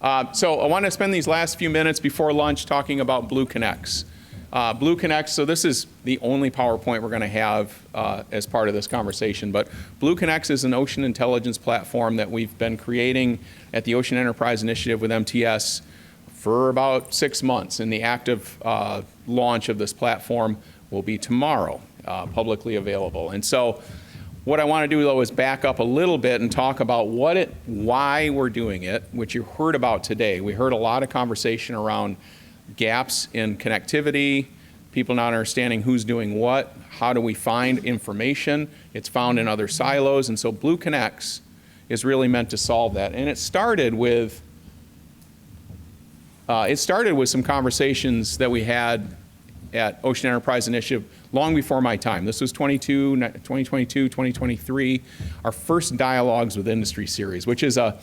So I want to spend these last few minutes before lunch talking about Blue Connects. Blue Connects, so this is the only PowerPoint we're going to have as part of this conversation, but Blue Connects is an ocean intelligence platform that we've been creating at the Ocean Enterprise Initiative with MTS for about 6 months, and the active launch of this platform will be tomorrow, publicly available. And so what I want to do, though, is back up a little bit and talk about why we're doing it, which you heard about today. We heard a lot of conversation around gaps in connectivity, people not understanding who's doing what, how do we find information. It's found in other silos, and so Blue Connects is really meant to solve that. And it started with some conversations that we had at Ocean Enterprise Initiative long before my time. This was 2022, 2023, our first Dialogues with Industry series, which is a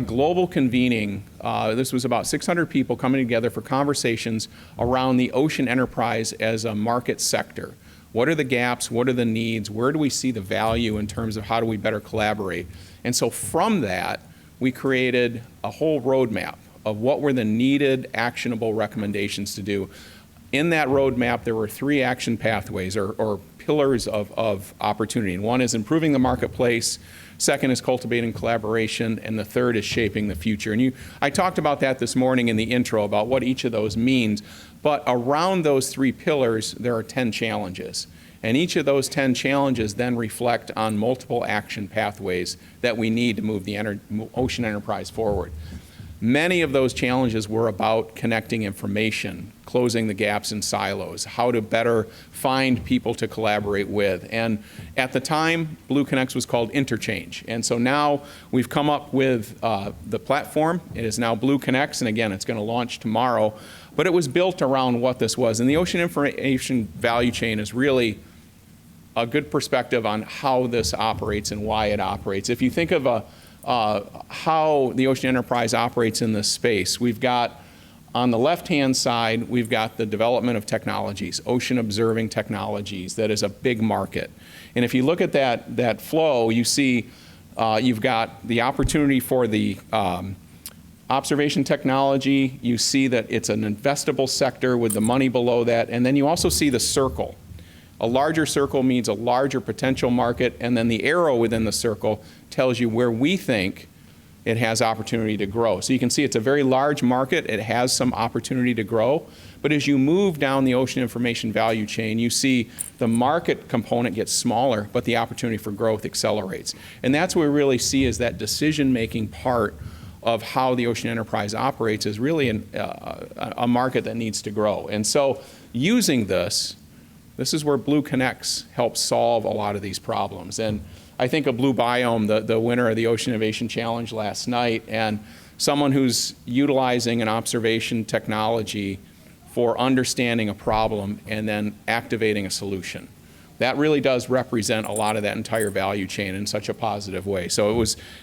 global convening. This was about 600 people coming together for conversations around the ocean enterprise as a market sector. What are the gaps? What are the needs? Where do we see the value in terms of how do we better collaborate? And so from that, we created a whole roadmap of what were the needed actionable recommendations to do. In that roadmap, there were 3 action pathways or pillars of opportunity. And one is improving the marketplace, second is cultivating collaboration, and the third is shaping the future. And I talked about that this morning in the intro about what each of those means. But around those 3 pillars, there are 10 challenges. And each of those 10 challenges then reflect on multiple action pathways that we need to move the ocean enterprise forward. Many of those challenges were about connecting information, closing the gaps in silos, how to better find people to collaborate with. And at the time, Blue Connects was called Interchange. And so now we've come up with the platform. It is now Blue Connects, and again, it's going to launch tomorrow. But it was built around what this was. And the ocean information value chain is really a good perspective on how this operates and why it operates. If you think of how the ocean enterprise operates in this space, we've got on the left-hand side, we've got the development of technologies, ocean observing technologies. That is a big market. And if you look at that flow, you see you've got the opportunity for the observation technology. You see that it's an investable sector with the money below that. And then you also see the circle. A larger circle means a larger potential market, and then the arrow within the circle tells you where we think it has opportunity to grow. So you can see it's a very large market. It has some opportunity to grow. But as you move down the ocean information value chain, you see the market component gets smaller, but the opportunity for growth accelerates. And that's what we really see as that decision-making part of how the ocean enterprise operates is really a market that needs to grow. And so using this is where Blue Connects helps solve a lot of these problems. And I think of Blue Biome, the winner of the Ocean Innovation Challenge last night, and someone who's utilizing an observation technology for understanding a problem and then activating a solution. That really does represent a lot of that entire value chain in such a positive way. So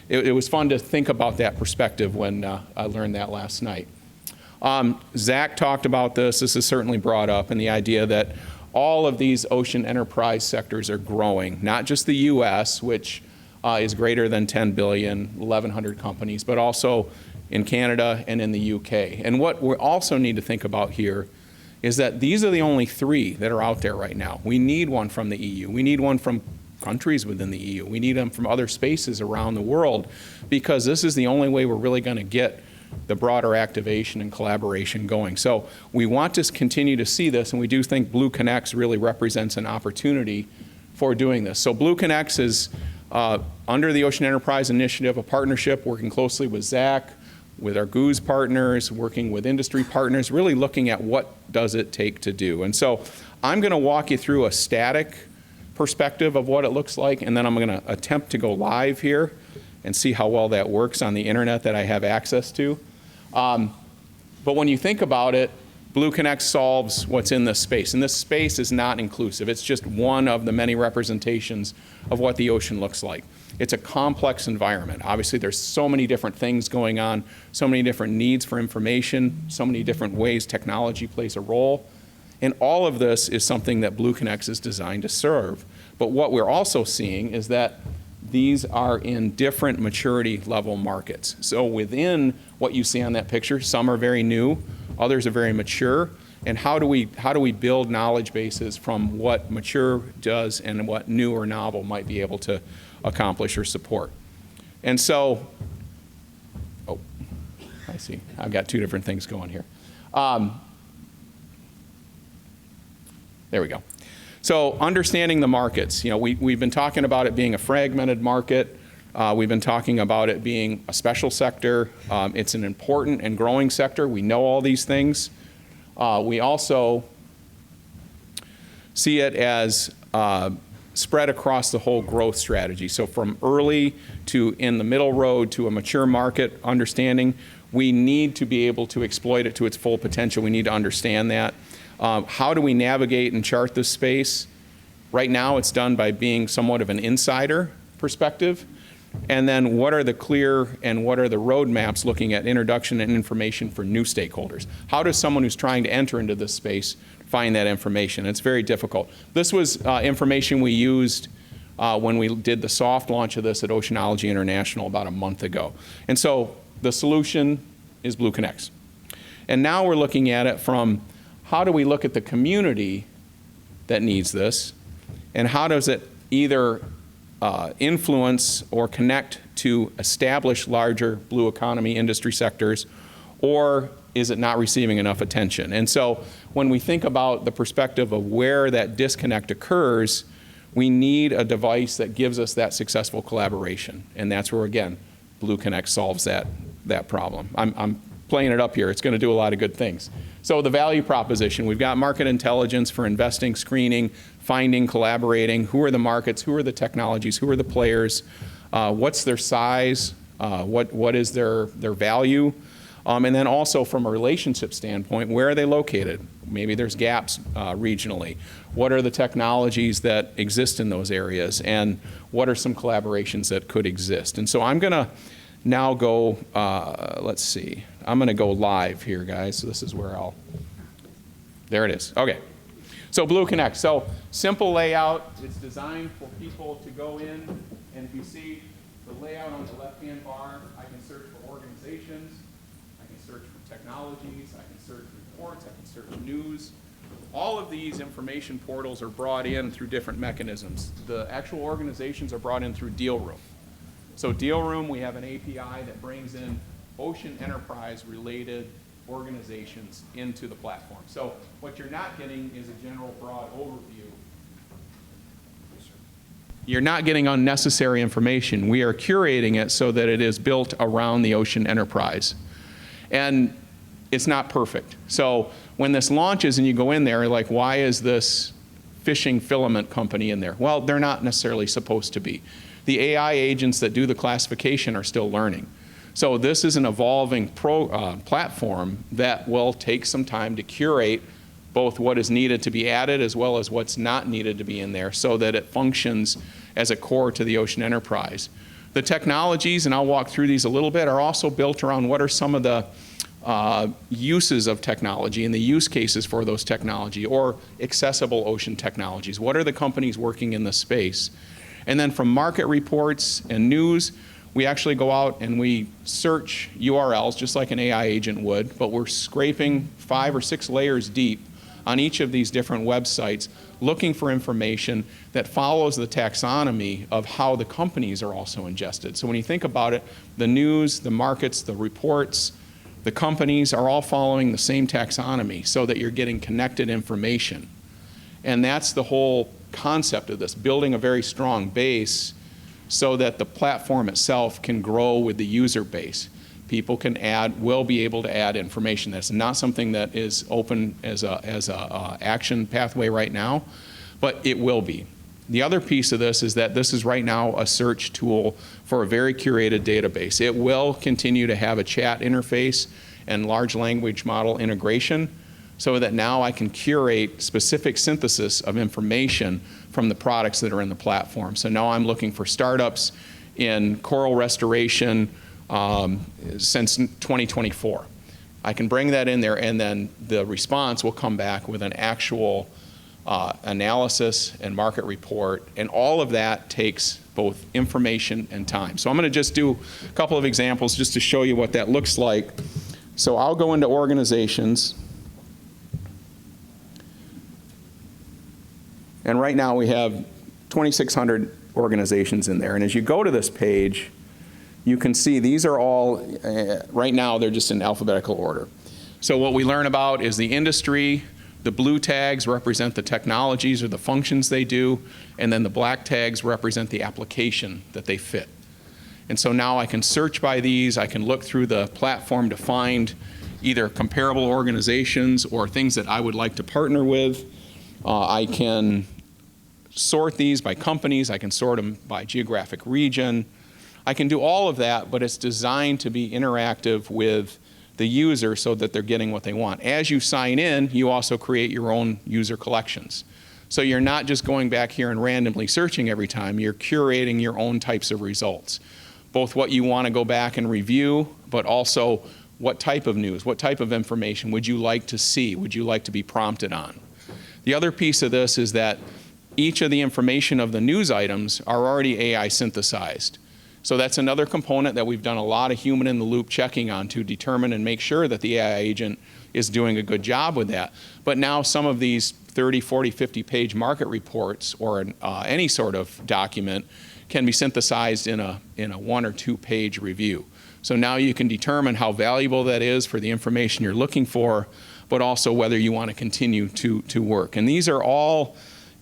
it was fun to think about that perspective when I learned that last night. Zach talked about this. This is certainly brought up, and the idea that all of these ocean enterprise sectors are growing, not just the US, which is greater than 10 billion, 1,100 companies, but also in Canada and in the UK. And what we also need to think about here is that these are the only 3 that are out there right now. We need one from the EU. We need one from countries within the EU. We need them from other spaces around the world, because this is the only way we're really going to get the broader activation and collaboration going. So we want to continue to see this, and we do think Blue Connects really represents an opportunity for doing this. So Blue Connects is under the Ocean Enterprise Initiative, a partnership working closely with Zach, with our GOOS partners, working with industry partners, really looking at what does it take to do. And so I'm going to walk you through a static perspective of what it looks like, and then I'm going to attempt to go live here and see how well that works on the internet that I have access to. But when you think about it, Blue Connect solves what's in this space. And this space is not inclusive. It's just one of the many representations of what the ocean looks like. It's a complex environment. Obviously, there's so many different things going on, so many different needs for information, so many different ways technology plays a role. And all of this is something that Blue Connect is designed to serve. But what we're also seeing is that these are in different maturity level markets. So within what you see on that picture, some are very new, others are very mature. And how do we build knowledge bases from what mature does and what new or novel might be able to accomplish or support? And so, oh, I see. I've got two different things going here. There we go. So understanding the markets, we've been talking about it being a fragmented market. We've been talking about it being a special sector. It's an important and growing sector. We know all these things. We also see it as spread across the whole growth strategy. So from early to in the middle road to a mature market understanding, we need to be able to exploit it to its full potential. We need to understand that. How do we navigate and chart this space? Right now, it's done by being somewhat of an insider perspective. And then what are the clear and what are the roadmaps looking at introduction and information for new stakeholders? How does someone who's trying to enter into this space find that information? It's very difficult. This was information we used when we did the soft launch of this at Oceanology International about a month ago. And so the solution is BlueConnex. And now we're looking at it from how do we look at the community that needs this, and how does it either influence or connect to establish larger blue economy industry sectors, or is it not receiving enough attention? And so when we think about the perspective of where that disconnect occurs, we need a device that gives us that successful collaboration. And that's where, again, BlueConnex solves that problem. I'm playing it up here. It's going to do a lot of good things. So the value proposition, we've got market intelligence for investing, screening, finding, collaborating. Who are the markets? Who are the technologies? Who are the players? What's their size? What is their value? And then also from a relationship standpoint, where are they located? Maybe there's gaps regionally. What are the technologies that exist in those areas? And what are some collaborations that could exist? And so I'm going to now go, let's see. I'm going to go live here, guys. So this is where there it is. Okay. So BlueConnex. So simple layout. It's designed for people to go in, and if you see the layout on the left-hand bar, I can search for organizations, I can search for technologies, I can search reports, I can search news. All of these information portals are brought in through different mechanisms. The actual organizations are brought in through Dealroom. So Dealroom, we have an API that brings in ocean enterprise related organizations into the platform. So what you're not getting is a general broad overview. You're not getting unnecessary information. We are curating it so that it is built around the ocean enterprise. And it's not perfect. So when this launches and you go in there, like, why is this fishing filament company in there? Well, they're not necessarily supposed to be. The AI agents that do the classification are still learning. So this is an evolving platform that will take some time to curate both what is needed to be added as well as what's not needed to be in there so that it functions as a core to the ocean enterprise. The technologies, and I'll walk through these a little bit, are also built around what are some of the uses of technology and the use cases for those technology or accessible ocean technologies. What are the companies working in this space? And then from market reports and news, we actually go out and we search URLs just like an AI agent would, but we're scraping 5 or 6 layers deep on each of these different websites looking for information that follows the taxonomy of how the companies are also ingested. So when you think about it, the news, the markets, the reports, the companies are all following the same taxonomy so that you're getting connected information. And that's the whole concept of this, building a very strong base so that the platform itself can grow with the user base. People can will be able to add information. That's not something that is open as a action pathway right now, but it will be. The other piece of this is that this is right now a search tool for a very curated database. It will continue to have a chat interface and large language model integration so that now I can curate specific synthesis of information from the products that are in the platform. So now I'm looking for startups in coral restoration since 2024. I can bring that in there, and then the response will come back with an actual analysis and market report, and all of that takes both information and time. So I'm going to just do a couple of examples just to show you what that looks like. So I'll go into organizations. And right now we have 2,600 organizations in there. And as you go to this page, you can see these are all, right now they're just in alphabetical order. So what we learn about is the industry. The blue tags represent the technologies or the functions they do, and then the black tags represent the application that they fit. And so now I can search by these. I can look through the platform to find either comparable organizations or things that I would like to partner with. I can sort these by companies. I can sort them by geographic region. I can do all of that, but it's designed to be interactive with the user so that they're getting what they want. As you sign in, you also create your own user collections. So you're not just going back here and randomly searching every time, you're curating your own types of results. Both what you want to go back and review, but also what type of news, what type of information would you like to see, would you like to be prompted on. The other piece of this is that each of the information of the news items are already AI synthesized. So that's another component that we've done a lot of human-in-the-loop checking on to determine and make sure that the AI agent is doing a good job with that. But now some of these 30, 40, 50-page market reports or any sort of document can be synthesized in a 1 or 2 page review. So now you can determine how valuable that is for the information you're looking for, but also whether you want to continue to work. And these are all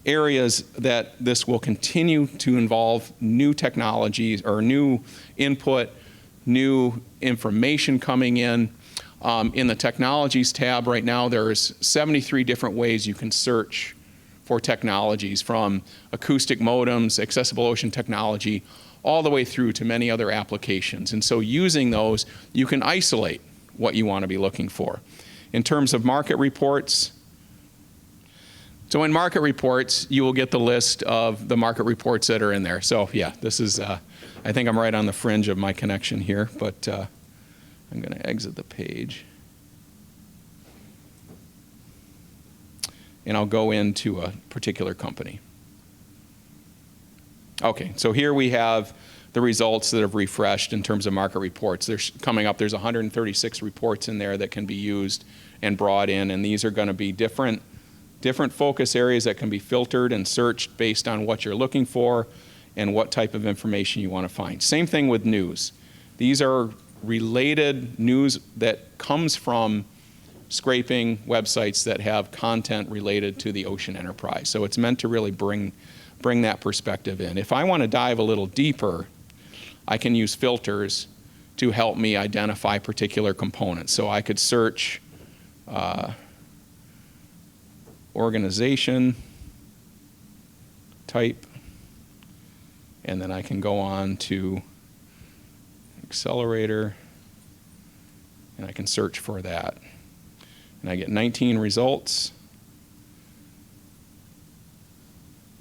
areas that this will continue to involve new technologies or new input, new information coming in. In the technologies tab right now, there's 73 different ways you can search for technologies, from acoustic modems, accessible ocean technology, all the way through to many other applications. And so using those, you can isolate what you want to be looking for. In terms of market reports, so in market reports, you will get the list of the market reports that are in there. So yeah, this is, I think I'm right on the fringe of my connection here, but I'm going to exit the page. And I'll go into a particular company. Okay, so here we have the results that have refreshed in terms of market reports. There's coming up, there's 136 reports in there that can be used and brought in, and these are going to be different focus areas that can be filtered and searched based on what you're looking for and what type of information you want to find. Same thing with news. These are related news that comes from scraping websites that have content related to the ocean enterprise. So it's meant to really bring that perspective in. If I want to dive a little deeper, I can use filters to help me identify particular components. So I could search organization type, and then I can go on to accelerator, and I can search for that. And I get 19 results.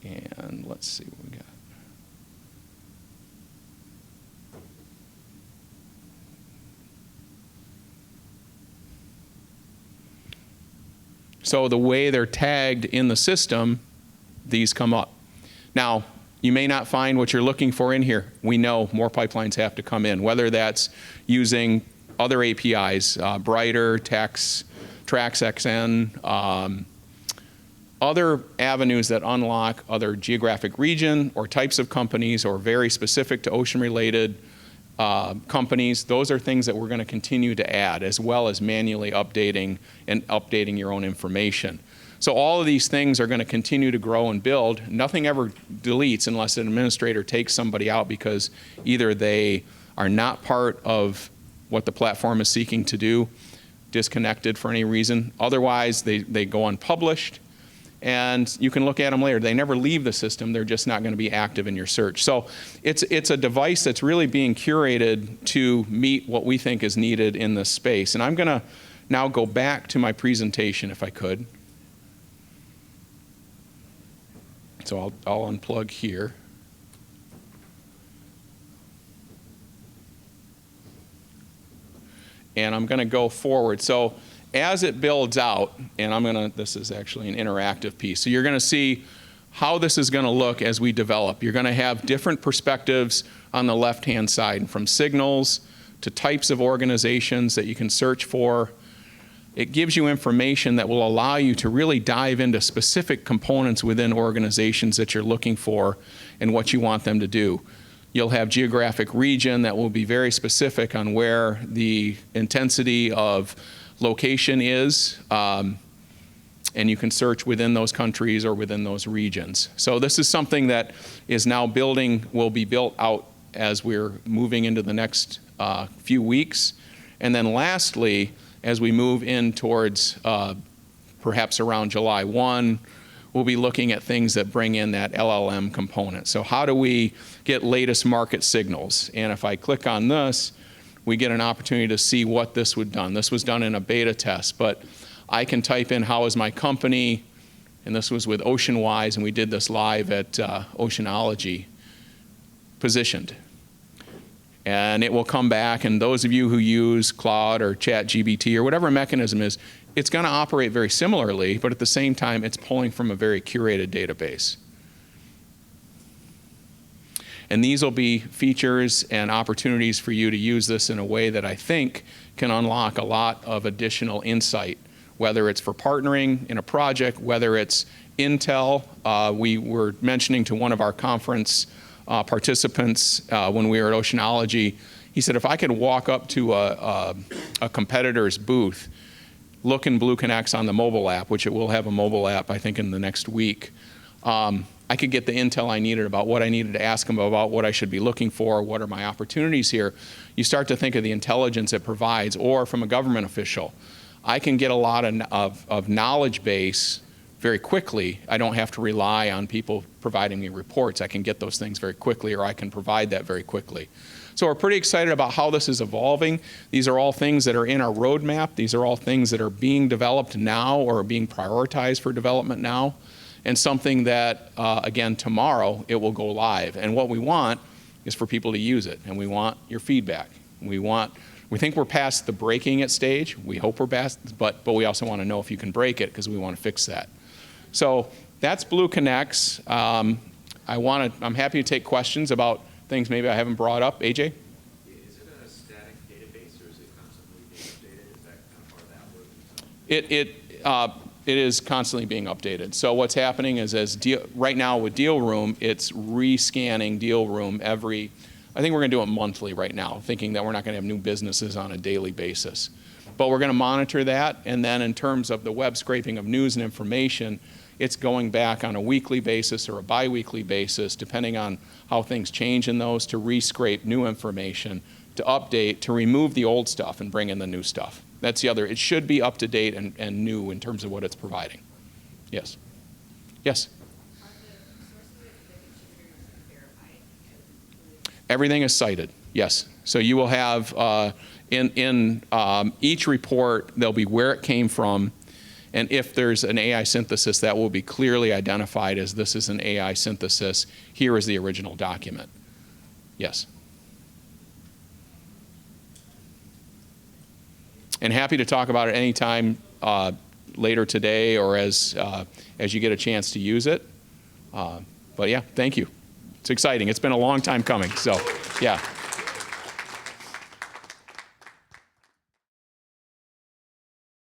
And let's see what we got. So the way they're tagged in the system, these come up. Now, you may not find what you're looking for in here. We know more pipelines have to come in, whether that's using other APIs, Brighter, Tex, TraxXN, other avenues that unlock other geographic region or types of companies or very specific to ocean-related companies. Those are things that we're going to continue to add, as well as manually updating your own information. So all of these things are going to continue to grow and build. Nothing ever deletes unless an administrator takes somebody out because either they are not part of what the platform is seeking to do, disconnected for any reason. Otherwise, they go unpublished, and you can look at them later. They never leave the system. They're just not going to be active in your search. So it's a device that's really being curated to meet what we think is needed in this space. And I'm going to now go back to my presentation, if I could. So I'll unplug here. And I'm going to go forward. So as it builds out, and this is actually an interactive piece. So you're going to see how this is going to look as we develop. You're going to have different perspectives on the left-hand side, from signals to types of organizations that you can search for. It gives you information that will allow you to really dive into specific components within organizations that you're looking for and what you want them to do. You'll have geographic region that will be very specific on where the intensity of location is, and you can search within those countries or within those regions. So this is something that is now will be built out as we're moving into the next few weeks. And then lastly, as we move in towards perhaps around July 1, we'll be looking at things that bring in that LLM component. So how do we get latest market signals? And if I click on this, we get an opportunity to see what this was done. This was done in a beta test, but I can type in how is my company, and this was with OceanWise, and we did this live at Oceanology, positioned. And it will come back, and those of you who use Claude or ChatGPT or whatever mechanism is, it's going to operate very similarly, but at the same time, it's pulling from a very curated database. And these will be features and opportunities for you to use this in a way that I think can unlock a lot of additional insight, whether it's for partnering in a project, whether it's intel. We were mentioning to one of our conference participants when we were at Oceanology, he said, if I could walk up to a competitor's booth, look in BlueConnects on the mobile app, which it will have a mobile app, I think, in the next week, I could get the intel I needed about what I needed to ask them about, what I should be looking for, what are my opportunities here. You start to think of the intelligence it provides, or from a government official. I can get a lot of knowledge base very quickly. I don't have to rely on people providing me reports. I can get those things very quickly, or I can provide that very quickly. So we're pretty excited about how this is evolving. These are all things that are in our roadmap. These are all things that are being developed now or are being prioritized for development now, and something that, again, tomorrow it will go live. And what we want is for people to use it, and we want your feedback. We think we're past the breaking it stage. We hope we're past, but we also want to know if you can break it, because we want to fix that. So that's BlueConnects. I'm happy to take questions about things maybe I haven't brought up. AJ? Is it a static database, or is it constantly being updated? Is that kind of part of that work? It is constantly being updated. So what's happening is, right now with Deal Room, it's rescanning Deal Room I think we're going to do it monthly right now, thinking that we're not going to have new businesses on a daily basis. But we're going to monitor that, and then in terms of the web scraping of news and information, it's going back on a weekly basis or a bi-weekly basis, depending on how things change in those, to re-scrape new information, to update, to remove the old stuff and bring in the new stuff. That's the other. It should be up to date and new in terms of what it's providing. Yes. Yes? Are the sources that the contributors verified? Everything is cited, yes. So you will have, in each report, there'll be where it came from, and if there's an AI synthesis, that will be clearly identified as this is an AI synthesis. Here is the original document. Yes. And happy to talk about it anytime later today, or as you get a chance to use it. But yeah, thank you. It's exciting. It's been a long time coming, so yeah.